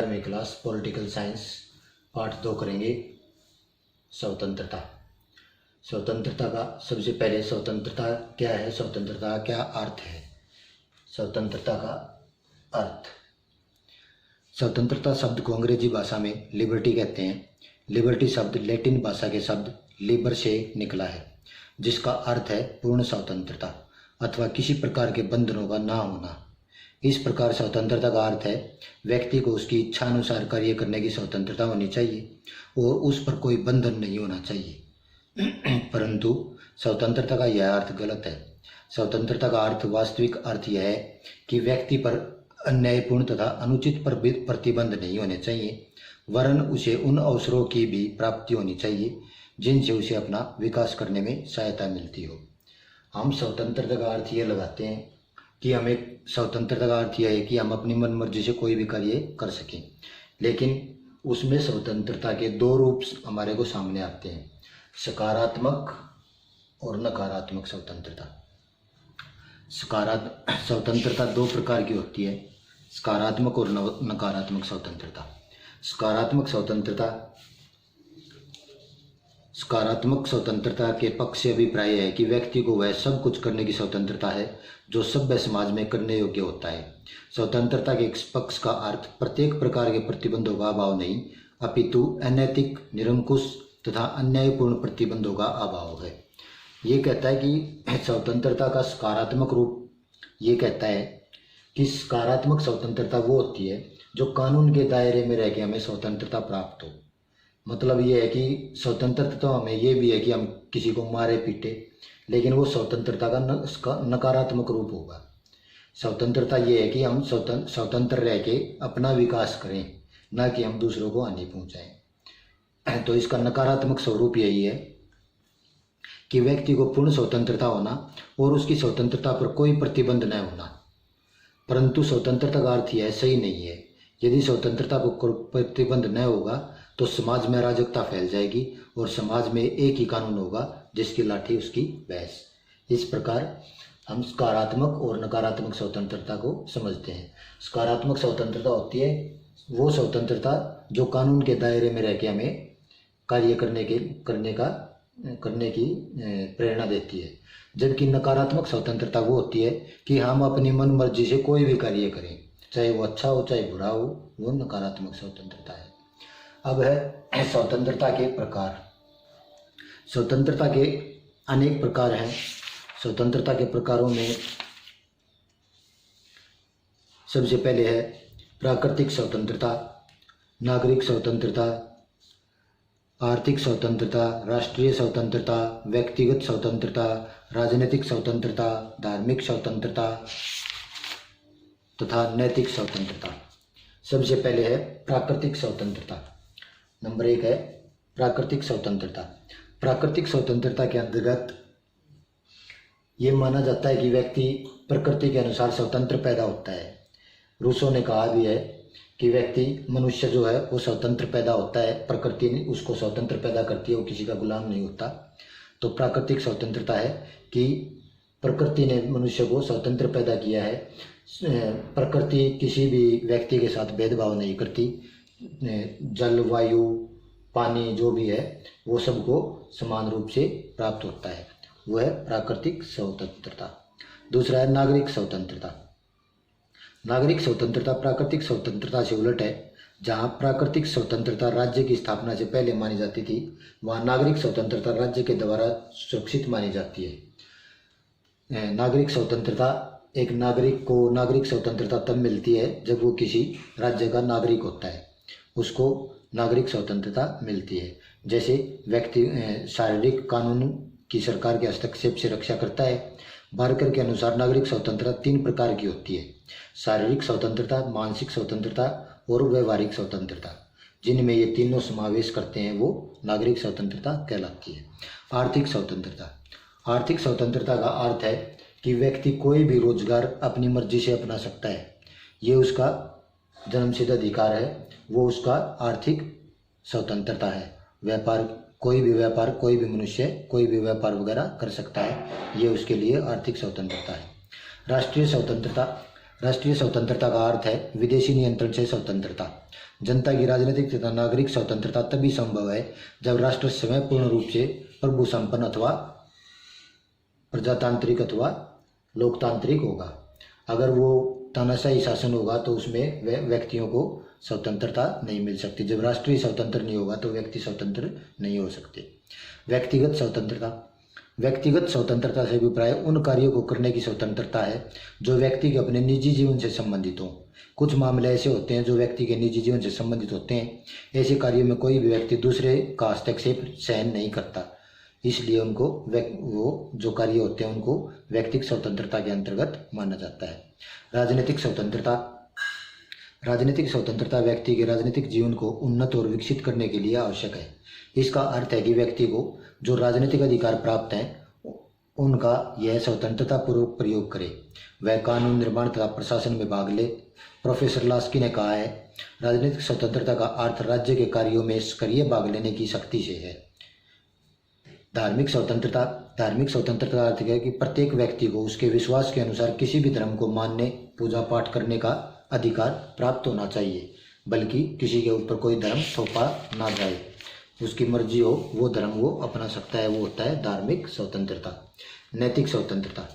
11वीं class political science part 2 करेंगे। स्वतंत्रता। स्वतंत्रता का सबसे पहले स्वतंत्रता क्या है, स्वतंत्रता का क्या अर्थ है। स्वतंत्रता का अर्थ, स्वतंत्रता शब्द को अंग्रेजी भाषा में लिबर्टी कहते हैं। लिबर्टी शब्द लैटिन भाषा के शब्द लिबर से निकला है, जिसका अर्थ है पूर्ण स्वतंत्रता अथवा किसी प्रकार के बंधनों का ना होना। इस प्रकार स्वतंत्रता का अर्थ है व्यक्ति को उसकी इच्छा अनुसार कार्य करने की स्वतंत्रता होनी चाहिए और उस पर कोई बंधन नहीं होना चाहिए। परंतु स्वतंत्रता का यह अर्थ गलत है। स्वतंत्रता का अर्थ, वास्तविक अर्थ यह है कि व्यक्ति पर अन्यायपूर्ण तथा अनुचित प्रतिबंध नहीं होने चाहिए, वरन उसे उन अवसरों की भी प्राप्ति होनी चाहिए जिनसे उसे अपना विकास करने में सहायता मिलती हो। हम स्वतंत्रता का अर्थ ये लगाते हैं कि हमें स्वतंत्रता का अर्थ यह है कि हम अपनी मन मर्जी से कोई भी कार्य कर सकें, लेकिन उसमें स्वतंत्रता के दो रूप हमारे को सामने आते हैं, सकारात्मक और नकारात्मक स्वतंत्रता। स्वतंत्रता दो प्रकार की होती है, सकारात्मक और नकारात्मक स्वतंत्रता। सकारात्मक स्वतंत्रता के पक्ष से अभिप्राय है कि व्यक्ति को वह सब कुछ करने की स्वतंत्रता है जो सभ्य समाज में करने योग्य होता है। स्वतंत्रता के पक्ष का अर्थ प्रत्येक प्रकार के प्रतिबंधों का अभाव नहीं, अपितु अनैतिक, निरंकुश तथा अन्यायपूर्ण प्रतिबंधों का अभाव है। ये कहता है कि स्वतंत्रता का सकारात्मक रूप ये कहता है कि सकारात्मक स्वतंत्रता वो होती है जो कानून के दायरे में रह के हमें स्वतंत्रता प्राप्त हो। मतलब ये है कि स्वतंत्रता तो हमें ये भी है कि हम किसी को मारे पीटे, लेकिन वो स्वतंत्रता का नकारात्मक रूप होगा। स्वतंत्रता ये है कि हम स्वतंत्र रह के अपना विकास करें, ना कि हम दूसरों को हानि पहुंचाएं। तो इसका नकारात्मक स्वरूप यही है कि व्यक्ति को पूर्ण स्वतंत्रता होना और उसकी स्वतंत्रता पर कोई प्रतिबंध न होना। परंतु स्वतंत्रता का अर्थ यह सही नहीं है। यदि स्वतंत्रता पर प्रतिबंध न होगा तो समाज में अराजकता फैल जाएगी और समाज में एक ही कानून होगा जिसकी लाठी उसकी भैंस। इस प्रकार हम सकारात्मक और नकारात्मक स्वतंत्रता को समझते हैं। सकारात्मक स्वतंत्रता होती है वो स्वतंत्रता जो कानून के दायरे में रह के हमें कार्य करने की प्रेरणा देती है, जबकि नकारात्मक स्वतंत्रता वो होती है कि हम अपनी मन मर्जी से कोई भी कार्य करें, चाहे वो अच्छा हो चाहे बुरा हो, वो नकारात्मक स्वतंत्रता है। अब है स्वतंत्रता के प्रकार। स्वतंत्रता के अनेक प्रकार हैं। स्वतंत्रता के प्रकारों में सबसे पहले है प्राकृतिक स्वतंत्रता, नागरिक स्वतंत्रता, आर्थिक स्वतंत्रता, राष्ट्रीय स्वतंत्रता, व्यक्तिगत स्वतंत्रता, राजनीतिक स्वतंत्रता, धार्मिक स्वतंत्रता तथा नैतिक स्वतंत्रता। सबसे पहले है प्राकृतिक स्वतंत्रता। नंबर 1 है प्राकृतिक स्वतंत्रता। प्राकृतिक स्वतंत्रता के अंतर्गत ये माना जाता है कि व्यक्ति प्रकृति के अनुसार स्वतंत्र पैदा होता है। रूसो ने कहा भी है कि व्यक्ति, मनुष्य जो है वो स्वतंत्र पैदा होता है, प्रकृति ने उसको स्वतंत्र पैदा करती है, वो किसी का गुलाम नहीं होता। तो प्राकृतिक स्वतंत्रता है कि प्रकृति ने मनुष्य को स्वतंत्र पैदा किया है। प्रकृति किसी भी व्यक्ति के साथ भेदभाव नहीं करती। जल, वायु, पानी जो भी है वो सबको समान रूप से प्राप्त होता है, वो है प्राकृतिक स्वतंत्रता। दूसरा है नागरिक स्वतंत्रता। नागरिक स्वतंत्रता प्राकृतिक स्वतंत्रता से उलट है। जहाँ प्राकृतिक स्वतंत्रता राज्य की स्थापना से पहले मानी जाती थी, वहाँ नागरिक स्वतंत्रता राज्य के द्वारा सुरक्षित मानी जाती है। नागरिक स्वतंत्रता, एक नागरिक को नागरिक स्वतंत्रता तब मिलती है जब वो किसी राज्य का नागरिक होता है, उसको नागरिक स्वतंत्रता मिलती है। जैसे व्यक्ति शारीरिक कानून की सरकार के हस्तक्षेप से रक्षा करता है। बार्कर के अनुसार नागरिक स्वतंत्रता 3 प्रकार की होती है, शारीरिक स्वतंत्रता, मानसिक स्वतंत्रता और व्यवहारिक स्वतंत्रता। जिनमें ये तीनों समावेश करते हैं वो नागरिक स्वतंत्रता कहलाती है। आर्थिक स्वतंत्रता। आर्थिक स्वतंत्रता का अर्थ है कि व्यक्ति कोई भी रोजगार अपनी मर्जी से अपना सकता है, ये उसका जन्मसिद्ध अधिकार है, वो उसका आर्थिक स्वतंत्रता है। कोई भी मनुष्य कोई भी व्यापार वगैरह कर सकता है, ये उसके लिए आर्थिक स्वतंत्रता है। राष्ट्रीय स्वतंत्रता। राष्ट्रीय स्वतंत्रता का अर्थ है विदेशी नियंत्रण से स्वतंत्रता। जनता की राजनीतिक तथा नागरिक स्वतंत्रता तभी संभव है जब राष्ट्र स्वयं पूर्ण रूप से प्रभु संपन्न अथवा प्रजातांत्रिक अथवा लोकतांत्रिक होगा। अगर वो तानाशाही शासन होगा तो उसमें व्यक्तियों को स्वतंत्रता नहीं मिल सकती। जब राष्ट्रीय स्वतंत्र नहीं होगा तो व्यक्ति स्वतंत्र नहीं हो सकते। व्यक्तिगत स्वतंत्रता, व्यक्तिगत स्वतंत्रता से अभिप्राय उन कार्यों को करने की स्वतंत्रता है जो व्यक्ति के अपने निजी जीवन से संबंधित हों। कुछ मामले ऐसे होते हैं जो व्यक्ति के निजी जीवन से संबंधित होते हैं। ऐसे कार्यों में कोई भी व्यक्ति दूसरे का हस्तक्षेप सहन नहीं करता, इसलिए उनको वो जो कार्य होते हैं उनको व्यक्तिगत स्वतंत्रता के अंतर्गत माना जाता है। राजनीतिक स्वतंत्रता, राजनीतिक स्वतंत्रता व्यक्ति के राजनीतिक जीवन को उन्नत और विकसित करने के लिए आवश्यक है। इसका अर्थ है कि व्यक्ति को जो राजनीतिक अधिकार प्राप्त हैं उनका यह स्वतंत्रता पूर्वक प्रयोग करे, वह कानून निर्माण तथा प्रशासन में भाग ले। प्रोफेसर लास्की ने कहा है, राजनीतिक स्वतंत्रता का अर्थ राज्य के कार्यों में सक्रिय भाग लेने की शक्ति से है। धार्मिक स्वतंत्रता, धार्मिक स्वतंत्रता का अर्थ है कि प्रत्येक व्यक्ति को उसके विश्वास के अनुसार किसी भी धर्म को मानने, पूजा पाठ करने का अधिकार प्राप्त होना चाहिए, बल्कि किसी के ऊपर कोई धर्म थोपा ना जाए। उसकी मर्जी हो वो धर्म वो अपना सकता है, वो होता है धार्मिक स्वतंत्रता। नैतिक स्वतंत्रता,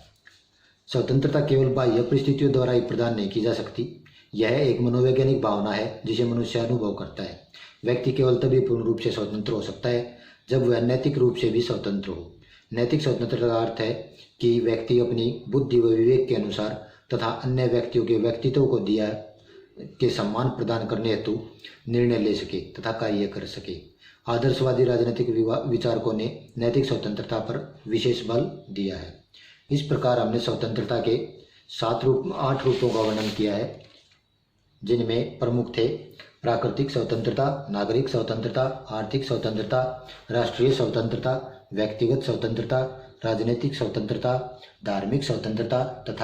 स्वतंत्रता केवल बाह्य परिस्थितियों द्वारा ही प्रदान नहीं की जा सकती। यह एक मनोवैज्ञानिक भावना है जिसे मनुष्य अनुभव करता है। व्यक्ति केवल तभी पूर्ण रूप से स्वतंत्र हो सकता है जब वह नैतिक रूप से भी स्वतंत्र हो। नैतिक स्वतंत्रता का अर्थ है कि व्यक्ति अपनी बुद्धि व विवेक के अनुसार तथा अन्य व्यक्तियों के व्यक्तित्व को दिया के सम्मान प्रदान करने हेतु निर्णय ले सके तथा कार्य कर सके। आदर्शवादी राजनीतिक विचारकों ने नैतिक स्वतंत्रता पर विशेष बल दिया है। इस प्रकार हमने स्वतंत्रता के 8 रूपों का वर्णन किया है, जिनमें प्रमुख थे प्राकृतिक स्वतंत्रता, नागरिक स्वतंत्रता, आर्थिक स्वतंत्रता, राष्ट्रीय स्वतंत्रता, व्यक्तिगत स्वतंत्रता, राजनीतिक स्वतंत्रता, धार्मिक स्वतंत्रता तथा